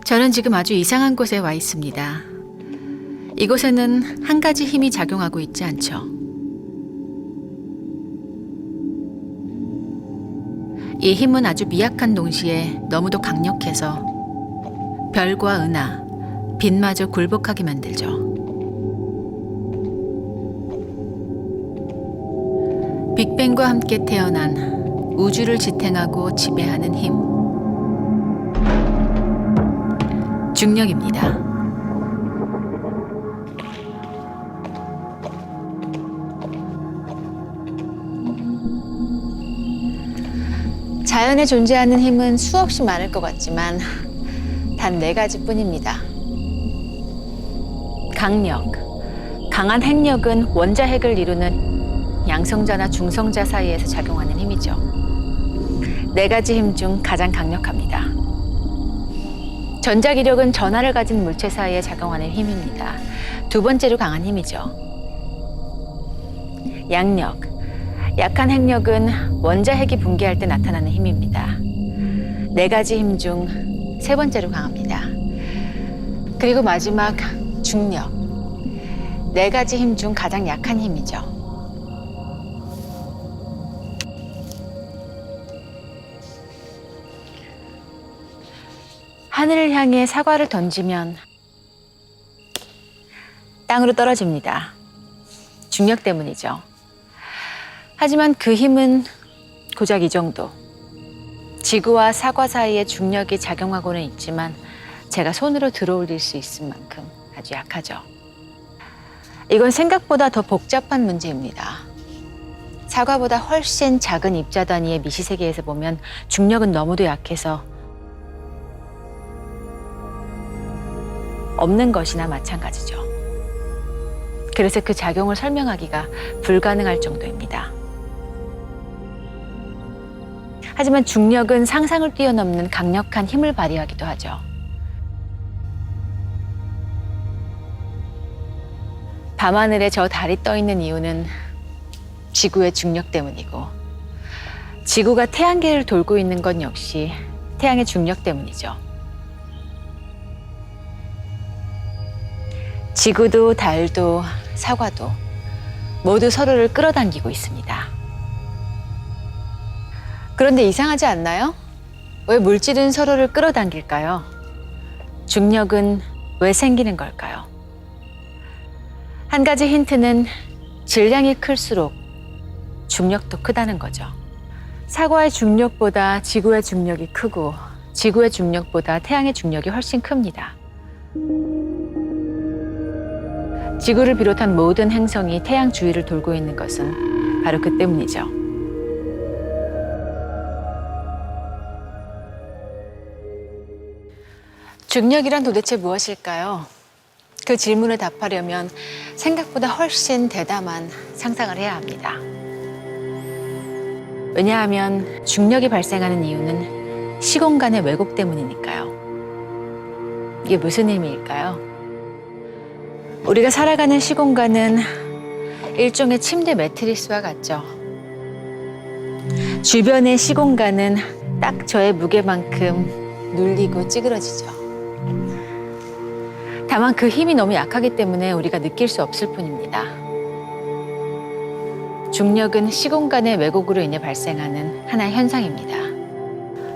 저는 지금 아주 이상한 곳에 와 있습니다. 이곳에는 한 가지 힘이 작용하고 있지 않죠. 이 힘은 아주 미약한 동시에 너무도 강력해서 별과 은하, 빛마저 굴복하게 만들죠. 빅뱅과 함께 태어난 우주를 지탱하고 지배하는 힘. 중력입니다. 자연에 존재하는 힘은 수없이 많을 것 같지만 단 4가지뿐입니다. 강력. 강한 핵력은 원자핵을 이루는 양성자나 중성자 사이에서 작용하는 힘이죠. 4가지 힘 중 가장 강력합니다. 전자기력은 전하를 가진 물체 사이에 작용하는 힘입니다. 2번째로 강한 힘이죠. 양력. 약한 핵력은 원자핵이 붕괴할 때 나타나는 힘입니다. 4가지 힘 중 3번째로 강합니다. 그리고 마지막 중력. 4가지 힘 중 가장 약한 힘이죠. 하늘을 향해 사과를 던지면 땅으로 떨어집니다. 중력 때문이죠. 하지만 그 힘은 고작 이 정도. 지구와 사과 사이에 중력이 작용하고는 있지만 제가 손으로 들어올릴 수 있을 만큼 아주 약하죠. 이건 생각보다 더 복잡한 문제입니다. 사과보다 훨씬 작은 입자 단위의 미시세계에서 보면 중력은 너무도 약해서 없는 것이나 마찬가지죠. 그래서 그 작용을 설명하기가 불가능할 정도입니다. 하지만 중력은 상상을 뛰어넘는 강력한 힘을 발휘하기도 하죠. 밤하늘에 저 달이 떠 있는 이유는 지구의 중력 때문이고, 지구가 태양계를 돌고 있는 건 역시 태양의 중력 때문이죠. 지구도 달도 사과도 모두 서로를 끌어당기고 있습니다. 그런데 이상하지 않나요? 왜 물질은 서로를 끌어당길까요? 중력은 왜 생기는 걸까요? 한 가지 힌트는 질량이 클수록 중력도 크다는 거죠. 사과의 중력보다 지구의 중력이 크고 지구의 중력보다 태양의 중력이 훨씬 큽니다. 지구를 비롯한 모든 행성이 태양 주위를 돌고 있는 것은 바로 그 때문이죠. 중력이란 도대체 무엇일까요? 그 질문에 답하려면 생각보다 훨씬 대담한 상상을 해야 합니다. 왜냐하면 중력이 발생하는 이유는 시공간의 왜곡 때문이니까요. 이게 무슨 의미일까요? 우리가 살아가는 시공간은 일종의 침대 매트리스와 같죠. 주변의 시공간은 딱 저의 무게만큼 눌리고 찌그러지죠. 다만 그 힘이 너무 약하기 때문에 우리가 느낄 수 없을 뿐입니다. 중력은 시공간의 왜곡으로 인해 발생하는 하나의 현상입니다.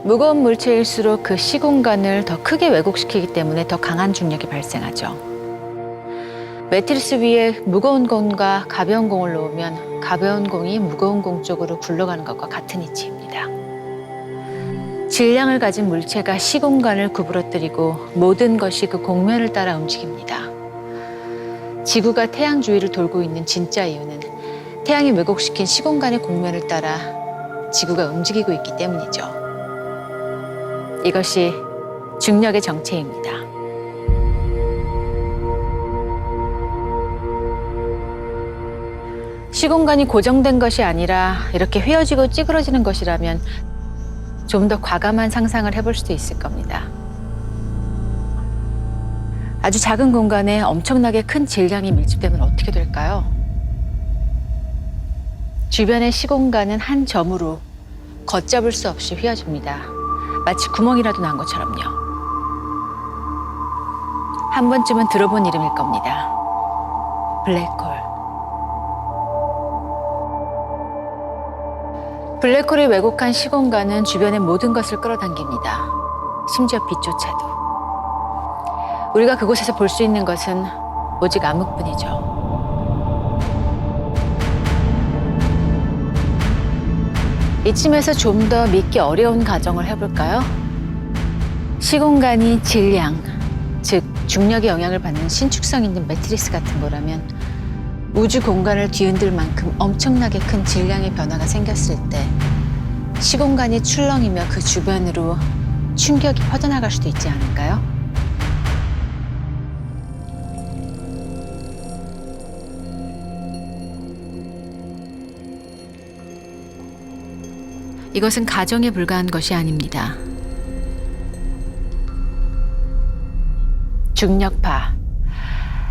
무거운 물체일수록 그 시공간을 더 크게 왜곡시키기 때문에 더 강한 중력이 발생하죠. 매트리스 위에 무거운 공과 가벼운 공을 놓으면 가벼운 공이 무거운 공 쪽으로 굴러가는 것과 같은 이치입니다. 질량을 가진 물체가 시공간을 구부러뜨리고 모든 것이 그 공면을 따라 움직입니다. 지구가 태양 주위를 돌고 있는 진짜 이유는 태양이 왜곡시킨 시공간의 공면을 따라 지구가 움직이고 있기 때문이죠. 이것이 중력의 정체입니다. 시공간이 고정된 것이 아니라 이렇게 휘어지고 찌그러지는 것이라면 좀 더 과감한 상상을 해볼 수도 있을 겁니다. 아주 작은 공간에 엄청나게 큰 질량이 밀집되면 어떻게 될까요? 주변의 시공간은 한 점으로 걷잡을 수 없이 휘어집니다. 마치 구멍이라도 난 것처럼요. 한 번쯤은 들어본 이름일 겁니다. 블랙홀. 블랙홀이 왜곡한 시공간은 주변의 모든 것을 끌어당깁니다. 심지어 빛조차도. 우리가 그곳에서 볼 수 있는 것은 오직 암흑뿐이죠. 이쯤에서 좀 더 믿기 어려운 가정을 해볼까요? 시공간이 질량, 즉 중력의 영향을 받는 신축성 있는 매트리스 같은 거라면 우주 공간을 뒤흔들 만큼 엄청나게 큰 질량의 변화가 생겼을 때 시공간이 출렁이며 그 주변으로 충격이 퍼져나갈 수도 있지 않을까요? 이것은 가정에 불과한 것이 아닙니다. 중력파.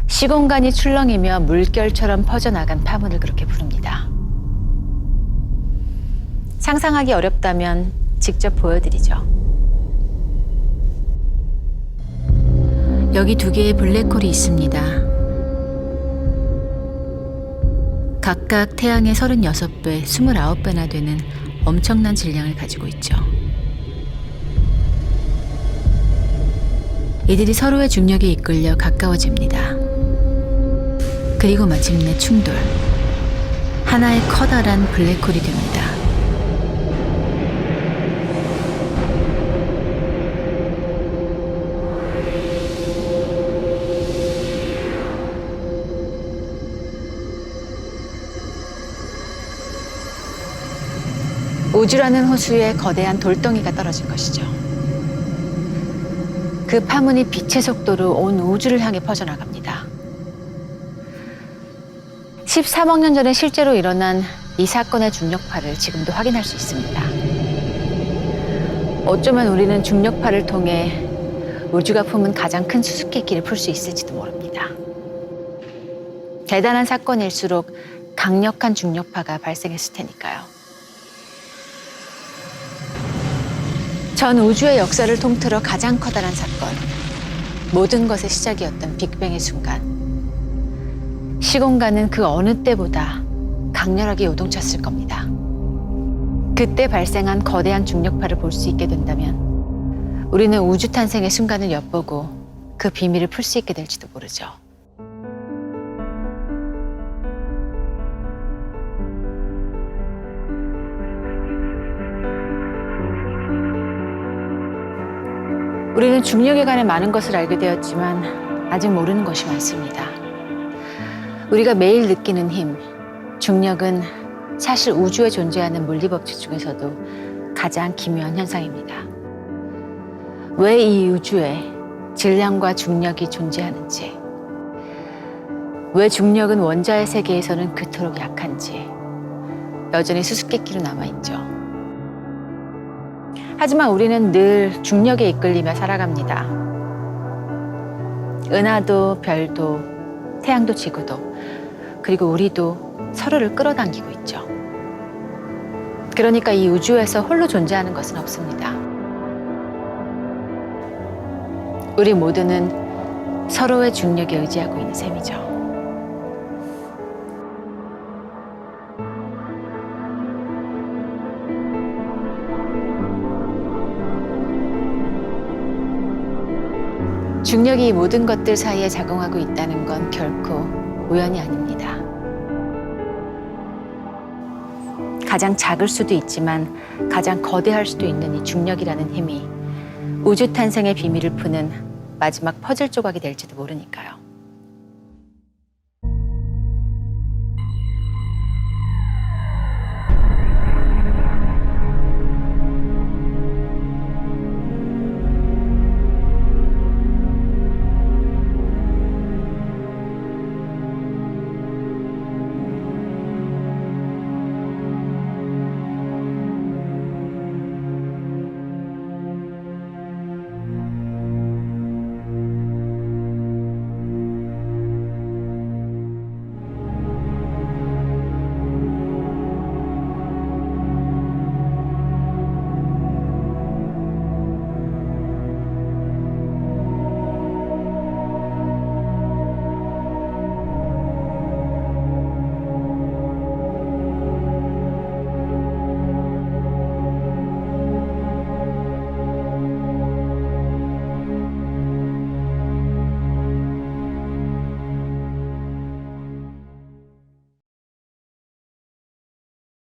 시공간이 출렁이며 물결처럼 퍼져나간 파문을 그렇게 부릅니다. 상상하기 어렵다면 직접 보여드리죠. 여기 두 개의 블랙홀이 있습니다. 각각 태양의 36배, 29배나 되는 엄청난 질량을 가지고 있죠. 이들이 서로의 중력에 이끌려 가까워집니다. 그리고 마침내 충돌. 하나의 커다란 블랙홀이 됩니다. 우주라는 호수에 거대한 돌덩이가 떨어진 것이죠. 그 파문이 빛의 속도로 온 우주를 향해 퍼져나갑니다. 13억 년 전에 실제로 일어난 이 사건의 중력파를 지금도 확인할 수 있습니다. 어쩌면 우리는 중력파를 통해 우주가 품은 가장 큰 수수께끼를 풀 수 있을지도 모릅니다. 대단한 사건일수록 강력한 중력파가 발생했을 테니까요. 전 우주의 역사를 통틀어 가장 커다란 사건, 모든 것의 시작이었던 빅뱅의 순간. 시공간은 그 어느 때보다 강렬하게 요동쳤을 겁니다. 그때 발생한 거대한 중력파를 볼 수 있게 된다면 우리는 우주 탄생의 순간을 엿보고 그 비밀을 풀 수 있게 될지도 모르죠. 우리는 중력에 관해 많은 것을 알게 되었지만 아직 모르는 것이 많습니다. 우리가 매일 느끼는 힘, 중력은 사실 우주에 존재하는 물리법칙 중에서도 가장 기묘한 현상입니다. 왜 이 우주에 질량과 중력이 존재하는지, 왜 중력은 원자의 세계에서는 그토록 약한지 여전히 수수께끼로 남아있죠. 하지만 우리는 늘 중력에 이끌리며 살아갑니다. 은하도 별도 태양도 지구도 그리고 우리도 서로를 끌어당기고 있죠. 그러니까 이 우주에서 홀로 존재하는 것은 없습니다. 우리 모두는 서로의 중력에 의지하고 있는 셈이죠. 중력이 이 모든 것들 사이에 작용하고 있다는 건 결코 우연이 아닙니다. 가장 작을 수도 있지만 가장 거대할 수도 있는 이 중력이라는 힘이 우주 탄생의 비밀을 푸는 마지막 퍼즐 조각이 될지도 모르니까요.